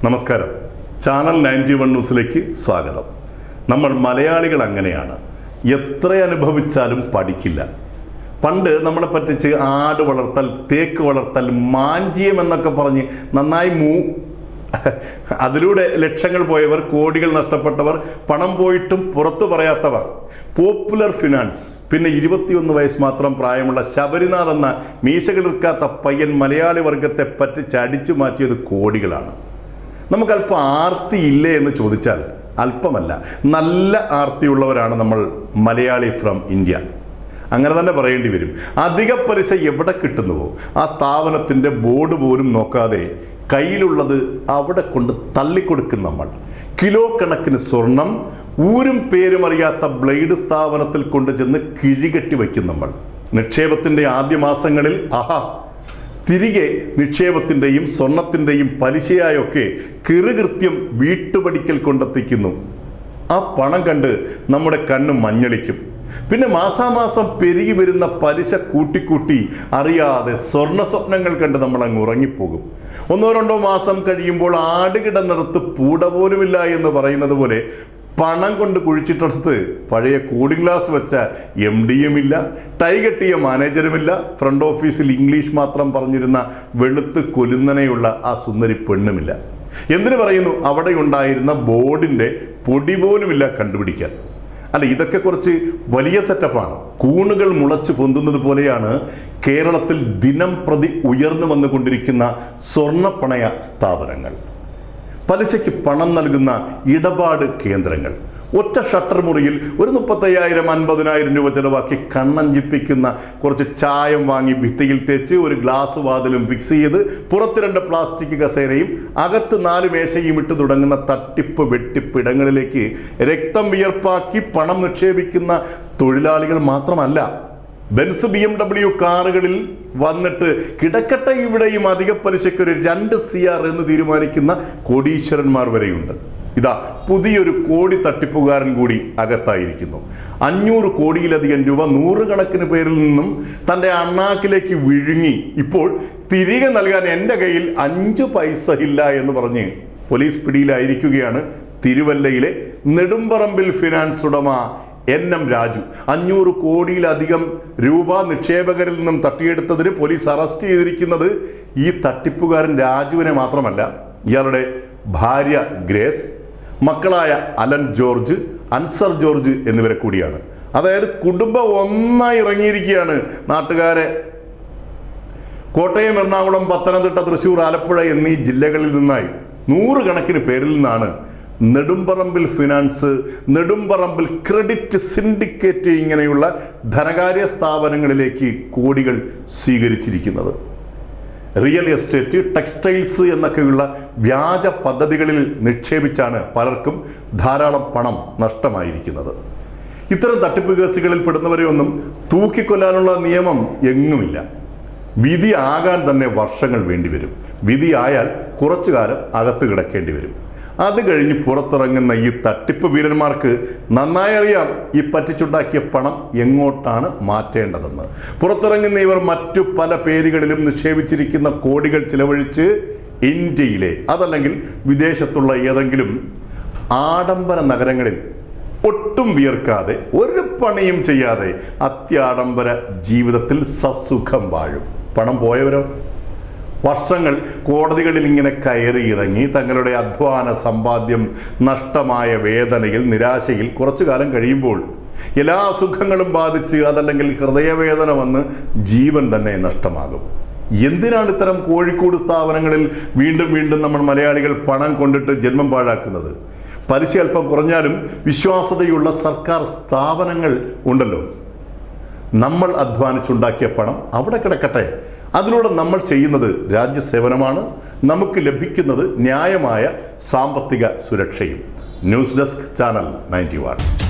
നമസ്കാരം. ചാനൽ 91 ന്യൂസിലേക്ക് സ്വാഗതം. നമ്മൾ മലയാളികൾ അങ്ങനെയാണ്, എത്ര അനുഭവിച്ചാലും പഠിക്കില്ല. പണ്ട് നമ്മളെ പറ്റിച്ച് ആട് വളർത്തൽ, തേക്ക് വളർത്തൽ, മാഞ്ചിയം എന്നൊക്കെ പറഞ്ഞ് നന്നായി അതിലൂടെ ലക്ഷങ്ങൾ പോയവർ, കോടികൾ നഷ്ടപ്പെട്ടവർ, പണം പോയിട്ടും പുറത്തു പറയാത്തവർ, പോപ്പുലർ ഫിനാൻസ്, പിന്നെ 21 വയസ്സ് മാത്രം പ്രായമുള്ള ശബരിനാഥ് എന്ന മീശകളിർക്കാത്ത പയ്യൻ മലയാളി വർഗത്തെ പറ്റിച്ച് അടിച്ചു മാറ്റിയത് കോടികളാണ്. നമുക്കല്പം ആർത്തി ഇല്ലേ എന്ന് ചോദിച്ചാൽ അല്പമല്ല, നല്ല ആർത്തിയുള്ളവരാണ് നമ്മൾ മലയാളി ഫ്രം ഇന്ത്യ. അങ്ങനെ തന്നെ പറയേണ്ടി വരും. അധിക പലിശ എവിടെ കിട്ടുന്നുവോ ആ സ്ഥാപനത്തിൻ്റെ ബോർഡ് പോലും നോക്കാതെ കയ്യിലുള്ളത് അവിടെ കൊണ്ട് തള്ളിക്കൊടുക്കും നമ്മൾ. കിലോ കണക്കിന് സ്വർണം ഊരും പേരും അറിയാത്ത ബ്ലേഡ് സ്ഥാപനത്തിൽ കൊണ്ട് ചെന്ന് കിഴികെട്ടി വയ്ക്കും നമ്മൾ. നിക്ഷേപത്തിൻ്റെ ആദ്യ മാസങ്ങളിൽ തിരികെ നിക്ഷേപത്തിൻ്റെയും സ്വർണത്തിൻ്റെയും പലിശയായൊക്കെ കിറുകൃത്യം വീട്ടുപടിക്കൽ കൊണ്ടെത്തിക്കുന്നു. ആ പണം കണ്ട് നമ്മുടെ കണ്ണ് മഞ്ഞളിക്കും. പിന്നെ മാസാമാസം പെരുകി വരുന്ന പലിശ കൂട്ടിക്കൂട്ടി അറിയാതെ സ്വർണ്ണ സ്വപ്നങ്ങൾ കണ്ട് നമ്മൾ അങ്ങ് ഉറങ്ങിപ്പോകും. 1-2 മാസം കഴിയുമ്പോൾ ആടുകിടന്നിടത്ത് പൂട പോലുമില്ല എന്ന് പറയുന്നത് പോലെ പണം കൊണ്ട് കുഴിച്ചിട്ടടുത്ത് പഴയ കൂളിംഗ് ഗ്ലാസ് വെച്ച MD-യും ഇല്ല, ടൈ കെട്ടിയ മാനേജറുമില്ല, ഫ്രണ്ട് ഓഫീസിൽ ഇംഗ്ലീഷ് മാത്രം പറഞ്ഞിരുന്ന വെളുത്ത് കൊലുന്നനെയുള്ള ആ സുന്ദരി പെണ്ണുമില്ല. എന്തിനു പറയുന്നു, അവിടെ ഉണ്ടായിരുന്ന ബോർഡിൻ്റെ പൊടി പോലുമില്ല കണ്ടുപിടിക്കാൻ. അല്ല, ഇതൊക്കെ കുറച്ച് വലിയ സെറ്റപ്പാണ്. കൂണുകൾ മുളച്ച് പൊന്തുന്നത് പോലെയാണ് കേരളത്തിൽ ദിനം പ്രതി ഉയർന്നു വന്നുകൊണ്ടിരിക്കുന്ന സ്വർണ്ണപ്പണയ സ്ഥാപനങ്ങൾ, പലിശയ്ക്ക് പണം നൽകുന്ന ഇടപാട് കേന്ദ്രങ്ങൾ. ഒറ്റ ഷട്ടർ മുറിയിൽ ഒരു 35,000-50,000 രൂപ ചിലവാക്കി കണ്ണഞ്ചിപ്പിക്കുന്ന കുറച്ച് ചായം വാങ്ങി ഭിത്തിയിൽ തേച്ച് ഒരു ഗ്ലാസ് വാതിലും ഫിക്സ് ചെയ്ത് പുറത്ത് 2 പ്ലാസ്റ്റിക് കസേരയും അകത്ത് 4 മേശയും ഇട്ട് തുടങ്ങുന്ന തട്ടിപ്പ് വെട്ടിപ്പ് ഇടങ്ങളിലേക്ക് രക്തം വിയർപ്പാക്കി പണം നിക്ഷേപിക്കുന്ന തൊഴിലാളികൾ മാത്രമല്ല, ബെൻസ് BMW കാറുകളിൽ വന്നിട്ട് കിടക്കട്ടെ ഇവിടെയും അധിക പലിശയ്ക്ക് ഒരു 2 CR എന്ന് തീരുമാനിക്കുന്ന കോടീശ്വരന്മാർ വരെയുണ്ട്. ഇതാ പുതിയൊരു കോടി തട്ടിപ്പുകാരൻ കൂടി അകത്തായിരിക്കുന്നു. 500 കോടിയിലധികം രൂപ 100 കണക്കിന് പേരിൽ നിന്നും തൻ്റെ അണ്ണാക്കിലേക്ക് വിഴുങ്ങി ഇപ്പോൾ തിരികെ നൽകാൻ എൻ്റെ കയ്യിൽ 5 പൈസ ഇല്ല എന്ന് പറഞ്ഞ് പോലീസ് പിടിയിലായിരിക്കുകയാണ് തിരുവല്ലയിലെ നെടുമ്പറമ്പിൽ ഫിനാൻസ് ഉടമ NM രാജു. 500 കോടിയിലധികം രൂപ നിക്ഷേപകരിൽ നിന്നും തട്ടിയെടുത്തതിന് പോലീസ് അറസ്റ്റ് ചെയ്തിരിക്കുന്നത് ഈ തട്ടിപ്പുകാരൻ രാജുവിനെ മാത്രമല്ല, ഇയാളുടെ ഭാര്യ ഗ്രേസ്, മക്കളായ അലൻ ജോർജ്, അൻസർ ജോർജ് എന്നിവരെ കൂടിയാണ്. അതായത് കുടുംബം ഒന്നായി ഇറങ്ങിയിരിക്കുകയാണ് നാട്ടുകാരെ. കോട്ടയം, എറണാകുളം, പത്തനംതിട്ട, തൃശ്ശൂർ, ആലപ്പുഴ എന്നീ ജില്ലകളിൽ നിന്നായി 100 കണക്കിന് പേരിൽ നിന്നാണ് Nedumparambil finance, Nedumparambil credit syndicate ഇങ്ങനെയുള്ള ധനകാര്യ സ്ഥാപനങ്ങളിലേക്ക് കോടികൾ സ്വീകരിച്ചിരിക്കുന്നത്. റിയൽ എസ്റ്റേറ്റ്, ടെക്സ്റ്റൈൽസ് എന്നൊക്കെയുള്ള വ്യാജ പദ്ധതികളിൽ നിക്ഷേപിച്ചാണ് പലർക്കും ധാരാളം പണം നഷ്ടമായിരിക്കുന്നത്. ഇത്തരം തട്ടിപ്പ് കേസുകളിൽ പെടുന്നവരെ ഒന്നും തൂക്കിക്കൊല്ലാനുള്ള നിയമം എങ്ങുമില്ല. വിധി ആകാൻ തന്നെ വർഷങ്ങൾ വേണ്ടിവരും. വിധിയായാൽ കുറച്ചു കാലം അകത്ത് കിടക്കേണ്ടി വരും. അത് കഴിഞ്ഞ് പുറത്തിറങ്ങുന്ന ഈ തട്ടിപ്പ് വീരന്മാർക്ക് നന്നായി അറിയാം ഈ പറ്റിച്ചുണ്ടാക്കിയ പണം എങ്ങോട്ടാണ് മാറ്റേണ്ടതെന്ന്. പുറത്തിറങ്ങുന്ന ഇവർ മറ്റു പല പേരുകളിലും നിക്ഷേപിച്ചിരിക്കുന്ന കോടികൾ ചിലവഴിച്ച് ഇന്ത്യയിലെ അതല്ലെങ്കിൽ വിദേശത്തുള്ള ഏതെങ്കിലും ആഡംബര നഗരങ്ങളിൽ ഒട്ടും വിയർക്കാതെ ഒരു പണിയും ചെയ്യാതെ അത്യാഡംബര ജീവിതത്തിൽ സസുഖം വാഴും. പണം പോയവരോ വർഷങ്ങൾ കോടതികളിൽ ഇങ്ങനെ കയറി ഇറങ്ങി തങ്ങളുടെ അധ്വാന സമ്പാദ്യം നഷ്ടമായ വേദനയിൽ, നിരാശയിൽ കുറച്ചു കാലം കഴിയുമ്പോൾ എല്ലാ സുഖങ്ങളും ബാധിച്ച് അതല്ലെങ്കിൽ ഹൃദയവേദന വന്ന് ജീവൻ തന്നെ നഷ്ടമാകും. എന്തിനാണ് ഇത്തരം കോഴിക്കോട് സ്ഥാപനങ്ങളിൽ വീണ്ടും വീണ്ടും നമ്മൾ മലയാളികൾ പണം കൊണ്ടിട്ട് ജന്മം പാഴാക്കുന്നത്? പലിശ അല്പം കുറഞ്ഞാലും വിശ്വാസ്യതയുള്ള സർക്കാർ സ്ഥാപനങ്ങൾ ഉണ്ടല്ലോ. നമ്മൾ അധ്വാനിച്ചുണ്ടാക്കിയ പണം അവിടെ കിടക്കട്ടെ. അതിലൂടെ നമ്മൾ ചെയ്യുന്നത് രാജ്യസേവനമാണ്. നമുക്ക് ലഭിക്കുന്നത് ന്യായമായ സാമ്പത്തിക സുരക്ഷയും. News desk, channel 91.